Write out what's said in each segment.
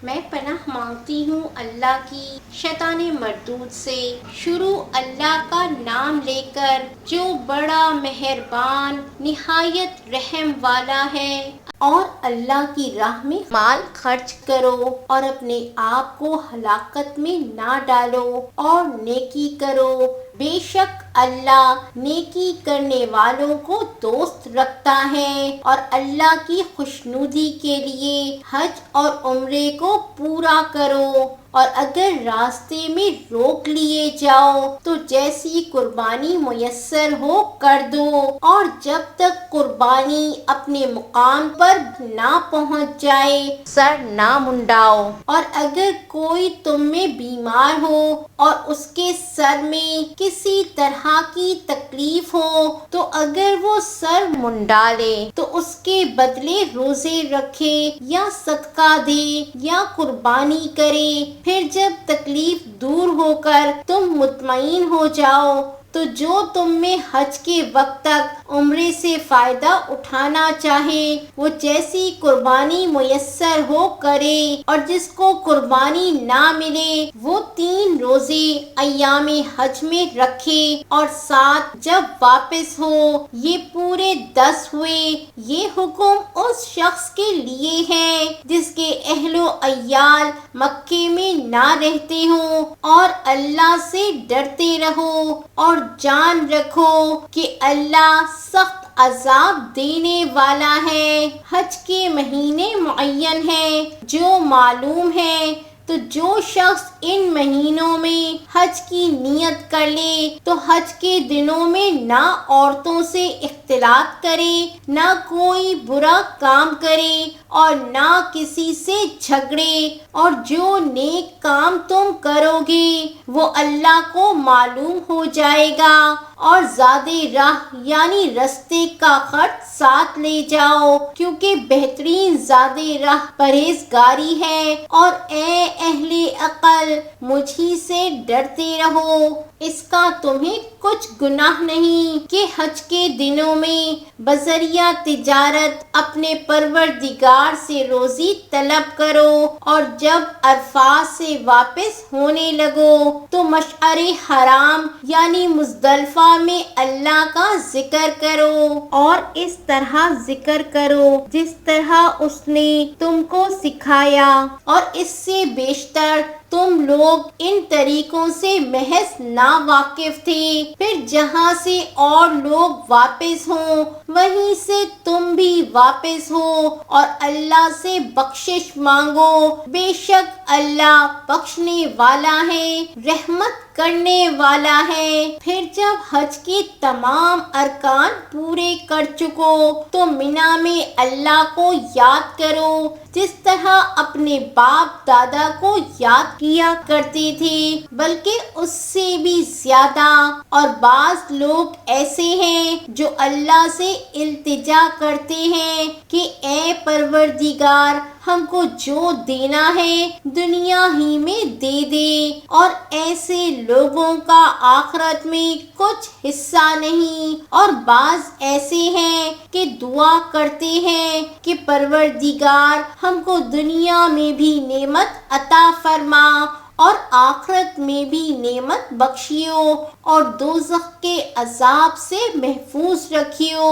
میں پناہ مانگتی ہوں اللہ کی شیطان مردود سے۔ شروع اللہ کا نام لے کر جو بڑا مہربان نہایت رحم والا ہے۔ اور اللہ کی راہ میں مال خرچ کرو اور اپنے آپ کو ہلاکت میں نہ ڈالو اور نیکی کرو، بے شک اللہ نیکی کرنے والوں کو دوست رکھتا ہے۔ اور اللہ کی خوشنودی کے لیے حج اور عمرے کو پورا کرو، اور اگر راستے میں روک لیے جاؤ تو جیسی قربانی میسر ہو کر دو، اور جب تک قربانی اپنے مقام پر نہ پہنچ جائے سر نہ منڈاؤ۔ اور اگر کوئی تم میں بیمار ہو اور اس کے سر میں کسی طرح کی تکلیف ہو تو اگر وہ سر منڈا لے تو اس کے بدلے روزے رکھے یا صدقہ دے یا قربانی کرے، پھر جب تکلیف دور ہو کر تم مطمئن ہو جاؤ تو جو تم میں حج کے وقت تک عمرے سے فائدہ اٹھانا چاہے وہ جیسی قربانی میسر ہو کرے، اور جس کو قربانی نہ ملے وہ 3 روزے ایام حج میں رکھے، اور 7 جب واپس ہو یہ پورے 10 ہوئے۔ یہ حکم اس شخص کے لیے ہے جس کے اہل و عیال مکے میں نہ رہتے ہوں، اور اللہ سے ڈرتے رہو اور جان رکھو کہ اللہ سخت عذاب دینے والا ہے۔ حج کے مہینے معین ہیں جو معلوم ہے، تو جو شخص ان مہینوں میں حج کی نیت کر لے تو حج کے دنوں میں نہ عورتوں سے اختلاط کرے، نہ کوئی برا کام کرے اور نہ کسی سے جھگڑے، اور جو نیک کام تم کرو گے وہ اللہ کو معلوم ہو جائے گا، اور زادِ راہ یعنی رستے کا خرچ ساتھ لے جاؤ، کیونکہ بہترین زادِ راہ پرہیزگاری ہے۔ اور اے اہل عقل مجھی سے ڈرتے رہو، اس کا تمہیں کچھ گناہ نہیں کہ حج کے دنوں میں بذریعہ تجارت اپنے پروردگار سے روزی طلب کرو، اور جب عرفات سے واپس ہونے لگو تو مشعر حرام یعنی مزدلفہ میں اللہ کا ذکر کرو، اور اس طرح ذکر کرو جس طرح اس نے تم کو سکھایا، اور اس سے بیشتر تم لوگ ان طریقوں سے محض ناواقف تھے۔ پھر جہاں سے اور لوگ واپس ہوں وہیں سے تم بھی واپس ہو اور اللہ سے بخشش مانگو، بے شک اللہ بخشنے والا ہے، رحمت کرنے والا ہے۔ پھر جب حج کے تمام ارکان پورے کر چکو تو منی میں اللہ کو یاد کرو جس طرح اپنے باپ دادا کو یاد کیا کرتے تھے، بلکہ اس سے بھی زیادہ۔ اور بعض لوگ ایسے ہیں جو اللہ سے التجا کرتے ہیں کہ اے پروردگار ہم کو جو دینا ہے دنیا ہی میں دے دے، اور ایسے لوگوں کا آخرت میں کچھ حصہ نہیں۔ اور بعض ایسے ہیں کہ دعا کرتے ہیں کہ پروردگار ہم کو دنیا میں بھی نعمت عطا فرما اور آخرت میں بھی نعمت بخشیو اور دوزخ کے عذاب سے محفوظ رکھیو۔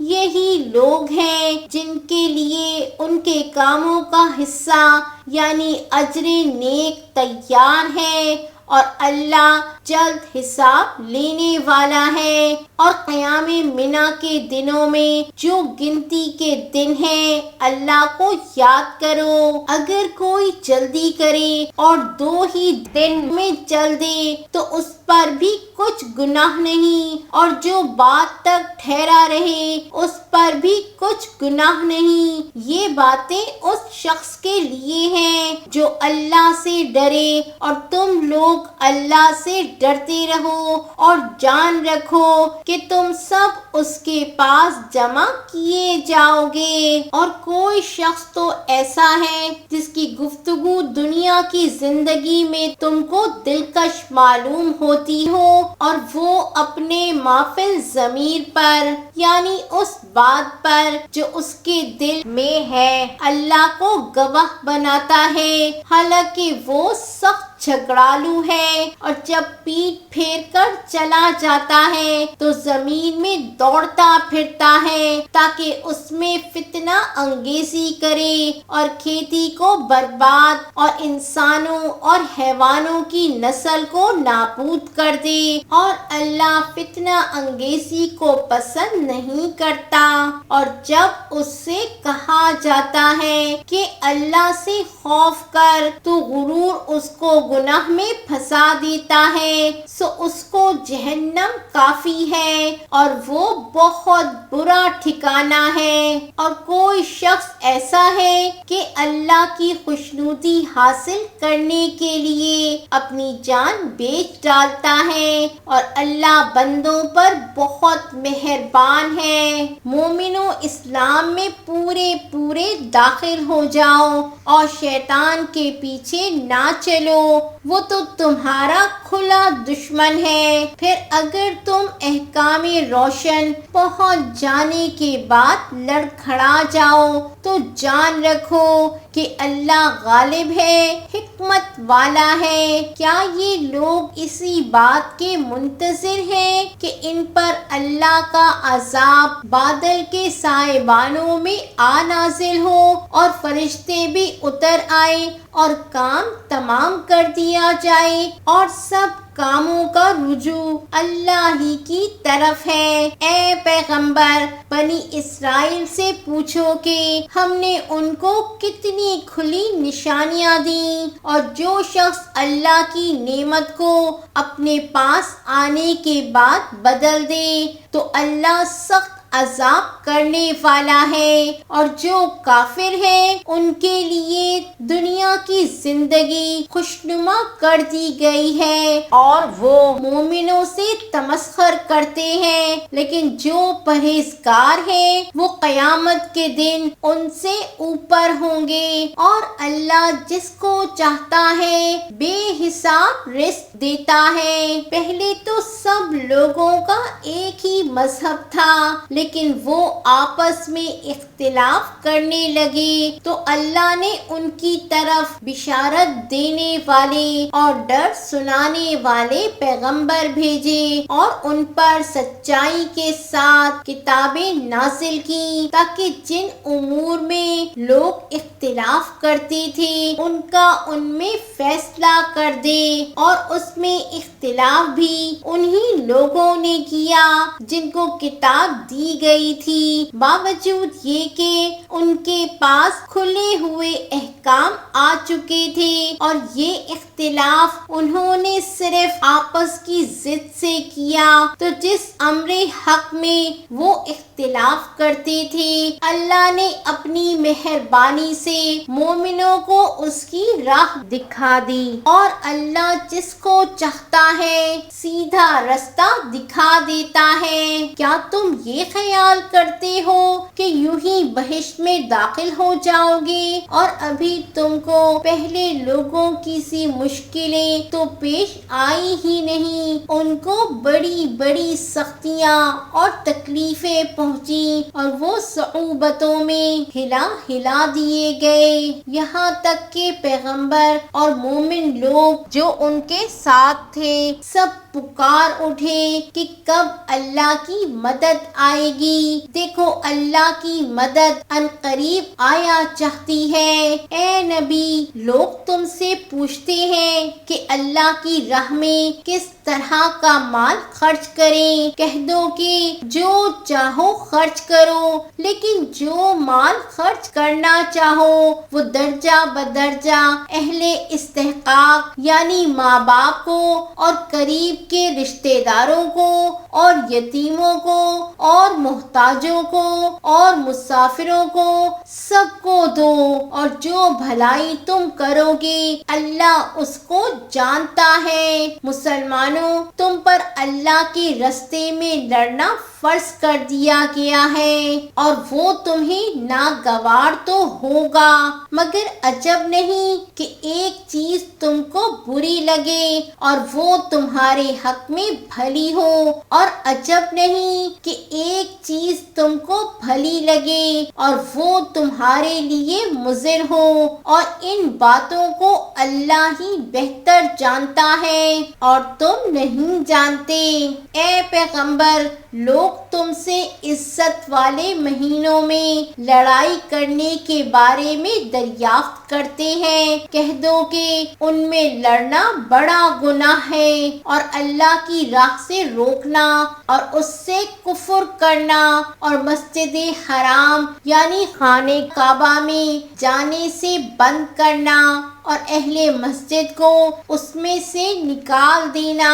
یہی لوگ ہیں جن کے لیے ان کے کاموں کا حصہ یعنی اجر نیک تیار ہے، اور اللہ جلد حساب لینے والا ہے۔ اور قیام منی کے دنوں میں جو گنتی کے دن ہیں اللہ کو یاد کرو۔ اگر کوئی جلدی کرے اور 2 ہی دن میں چل دے تو اس پر بھی کچھ گناہ نہیں، اور جو بات تک ٹھہرا رہے اس پر بھی کچھ گناہ نہیں۔ یہ باتیں اس شخص کے لیے ہیں جو اللہ سے ڈرے، اور تم لوگ اللہ سے ڈرتے رہو اور جان رکھو کہ تم سب اس کے پاس جمع کیے جاؤ گے۔ اور کوئی شخص تو ایسا ہے جس کی گفتگو دنیا کی زندگی میں تم کو دلکش معلوم ہوتی ہو، اور وہ اپنے مافل ضمیر پر یعنی اس بات پر جو اس کے دل میں ہے اللہ کو گواہ بناتا ہے حالانکہ وہ سخت جھگڑالو ہے، اور جب پیٹ پھیر کر چلا جاتا ہے تو زمین میں دوڑتا پھرتا ہے تاکہ اس میں فتنہ انگیزی کرے اور کھیتی کو برباد اور انسانوں اور حیوانوں کی نسل کو نابود کر دے، اور اللہ فتنہ انگیزی کو پسند نہیں کرتا۔ اور جب اس سے کہا جاتا ہے کہ اللہ سے خوف کر تو غرور اس کو گناہ میں پھنسا دیتا ہے، سو اس کو جہنم کافی ہے اور وہ بہت برا ٹھکانہ ہے۔ اور کوئی شخص ایسا ہے کہ اللہ کی خوشنودی حاصل کرنے کے لیے اپنی جان بیچ ڈالتا ہے، اور اللہ بندوں پر بہت مہربان ہے۔ مومنو، اسلام میں پورے داخل ہو جاؤ اور شیطان کے پیچھے نہ چلو، وہ تو تمہارا کھلا دشمن ہے۔ پھر اگر تم احکام روشن پہنچ جانے کے بعد لڑکھڑا جاؤ تو جان رکھو کہ اللہ غالب ہے، حکمت والا ہے۔ کیا یہ لوگ اسی بات کے منتظر ہیں کہ ان پر اللہ کا عذاب بادل کے سائبانوں میں نازل ہو اور فرشتے بھی اتر آئے اور کام تمام کر دیا جائے اور سب کاموں کا رجوع اللہ ہی کی طرف ہے؟ اے پیغمبر، بنی اسرائیل سے پوچھو کہ ہم نے ان کو کتنی کھلی نشانیاں دیں، اور جو شخص اللہ کی نعمت کو اپنے پاس آنے کے بعد بدل دے تو اللہ سخت عذاب کرنے والا ہے۔ اور جو کافر ہیں ان کے لیے دنیا کی زندگی خوشنما کر دی گئی ہے اور وہ مومنوں سے تمسخر کرتے ہیں، لیکن جو پرہیزگار ہیں وہ قیامت کے دن ان سے اوپر ہوں گے۔ اور اللہ جس کو چاہتا ہے بے حساب رزق دیتا ہے۔ پہلے تو سب لوگوں کا ایک ہی مذہب تھا، لیکن وہ آپس میں اختلاف کرنے لگے تو اللہ نے ان کی طرف بشارت دینے والے اور ڈر سنانے والے پیغمبر بھیجے اور ان پر سچائی کے ساتھ کتابیں نازل کی، تاکہ جن امور میں لوگ اختلاف کرتے تھے ان کا ان میں فیصلہ کر دے۔ اور اس میں اختلاف بھی انہی لوگوں نے کیا جن کو کتاب دی گئی تھی، باوجود یہ کہ ان کے پاس کھلے ہوئے احکام آ چکے تھے، اور یہ اختلاف انہوں نے صرف آپس کی ضد سے کیا۔ تو جس امر حق میں وہ اختلاف کرتے تھے اللہ نے اپنی مہربانی سے مومنوں کو اس کی راہ دکھا دی، اور اللہ جس کو چاہتا ہے سیدھا رستہ دکھا دیتا ہے۔ کیا تم یہ خیال کرتے ہو کہ یوں ہی بہشت میں داخل ہو جاؤ گے اور ابھی تم کو پہلے لوگوں کی سی مشکلیں تو پیش آئی ہی نہیں؟ ان کو بڑی بڑی سختیاں اور تکلیفیں پہنچی اور وہ صعوبتوں میں ہلا دیے گئے، یہاں تک کہ پیغمبر اور مومن لوگ جو ان کے ساتھ تھے سب پکار اٹھے کہ کب اللہ کی مدد آئے گی۔ دیکھو اللہ کی مدد ان قریب آیا چاہتی ہے۔ اے نبی، لوگ تم سے پوچھتے ہیں کہ اللہ کی راہ میں کس طرح کا مال خرچ کریں، کہہ دو کہ جو چاہو خرچ کرو، لیکن جو مال خرچ کرنا چاہو وہ درجہ بدرجہ اہل استحقاق یعنی ماں باپ کو اور قریب کے رشتہ داروں کو اور یتیموں کو اور محتاجوں کو اور مسافروں کو سب کو دو، اور جو بھلائی تم کرو گے اللہ اس کو جانتا ہے۔ مسلمانوں، تم پر اللہ کے رستے میں لڑنا فرض کر دیا گیا ہے اور وہ تمہیں ناگوار تو ہوگا، مگر عجب نہیں کہ ایک چیز تم کو بری لگے اور وہ تمہارے حق میں بھلی ہو، اور عجب نہیں کہ ایک چیز تم کو بھلی لگے اور وہ تمہارے لیے مضر ہو، اور ان باتوں کو اللہ ہی بہتر جانتا ہے اور تم نہیں جانتے۔ اے پیغمبر، لوگ تم سے عزت والے مہینوں میں لڑائی کرنے کے بارے میں دریافت کرتے ہیں، کہہ دو کہ ان میں لڑنا بڑا گناہ ہے، اور اللہ کی راہ سے روکنا اور اس سے کفر کرنا اور مسجد حرام یعنی خانہ کعبہ میں جانے سے بند کرنا اور اہل مسجد کو اس میں سے نکال دینا،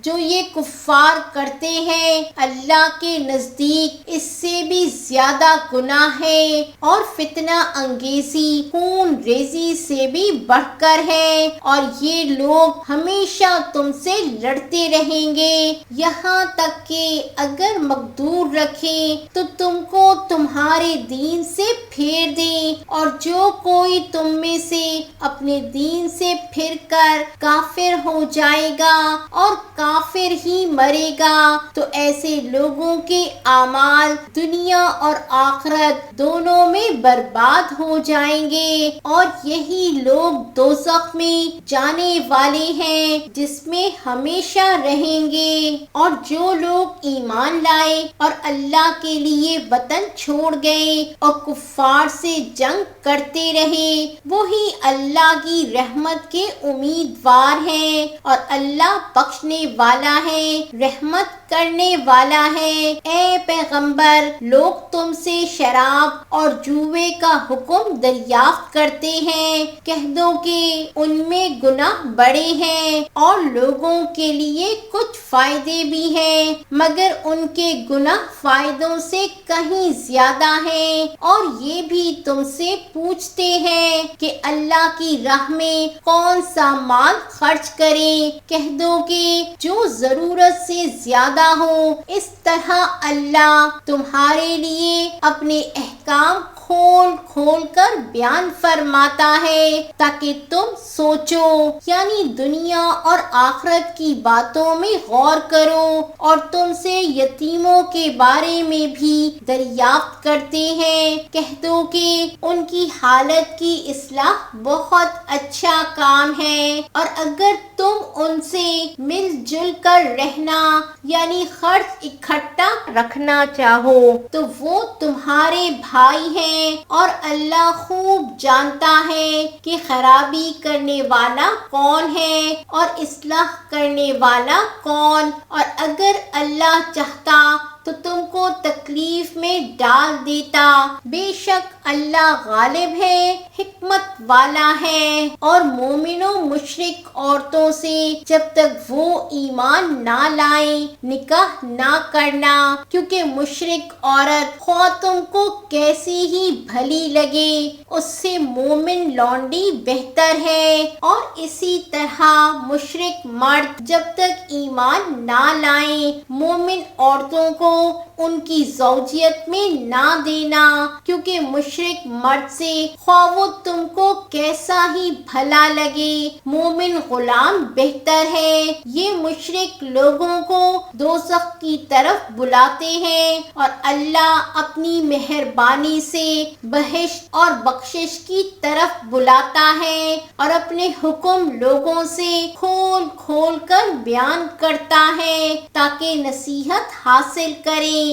جو یہ کفار کرتے ہیں، اللہ کے نزدیک اس سے بھی زیادہ گناہ ہے اور فتنہ انگیزی خون ریزی سے بھی بڑھ کر ہے، اور یہ لوگ ہمیشہ تم سے لڑتے رہیں گے یہاں تک کہ اگر مقدور رکھیں تو تم کو تمہارے دین سے پھیر دیں، اور جو کوئی تم میں سے اپنے دین سے پھر کر کافر ہو جائے گا اور کافر ہی مرے گا تو ایسے لوگوں کے اعمال دنیا اور آخرت دونوں میں برباد ہو جائیں گے، اور یہی لوگ دوزخ میں جانے والے ہیں جس میں ہمیشہ رہیں گے۔ اور جو لوگ ایمان لائے اور اللہ کے لیے وطن چھوڑ گئے اور کفار سے جنگ کرتے رہے، وہی اللہ کی رحمت کے امیدوار ہیں، اور اللہ بخشنے والا ہے، رحمت کرنے والا ہے۔ اے پیغمبر، لوگ تم سے شراب اور جوے کا حکم دریافت کرتے ہیں، کہہ دو کہ ان میں گناہ بڑے ہیں اور لوگوں کے لیے کچھ فائدے بھی ہیں، مگر ان کے گناہ فائدوں سے کہیں زیادہ ہیں، اور یہ بھی تم سے پوچھتے ہیں کہ اللہ کی راہ میں کون سا مال خرچ کریں، کہہ دو کہ جو ضرورت سے زیادہ ہو، اس طرح اللہ تمہارے لیے اپنے احکام کھول کھول کر بیان فرماتا ہے تاکہ تم سوچو، یعنی دنیا اور آخرت کی باتوں میں غور کرو، اور تم سے یتیموں کے بارے میں بھی دریافت کرتے ہیں، کہہ دو کہ ان کی حالت کی اصلاح بہت اچھا کام ہے، اور اگر تم ان سے مل جل کر رہنا یعنی خرچ اکٹھا رکھنا چاہو تو وہ تمہارے بھائی ہیں، اور اللہ خوب جانتا ہے کہ خرابی کرنے والا کون ہے اور اصلاح کرنے والا کون، اور اگر اللہ چاہتا تو تم کو تکلیف میں ڈال دیتا، بے شک اللہ غالب ہے، حکمت والا ہے۔ اور مومن و مشرک عورتوں سے جب تک وہ ایمان نہ لائیں نکاح نہ کرنا، کیونکہ مشرک عورت خواہ تم کو کیسی ہی بھلی لگے اس سے مومن لونڈی بہتر ہے، اور اسی طرح مشرک مرد جب تک ایمان نہ لائیں مومن عورتوں کو ان کی زوجیت میں نہ دینا، کیونکہ مشرک مرد سے خواہ وہ تم کو کیسا ہی بھلا لگے مومن غلام بہتر ہے۔ یہ مشرک لوگوں کو دوزخ کی طرف بلاتے ہیں، اور اللہ اپنی مہربانی سے بہشت اور بخشش کی طرف بلاتا ہے، اور اپنے حکم لوگوں سے کھول کھول کر بیان کرتا ہے تاکہ نصیحت حاصل کریں۔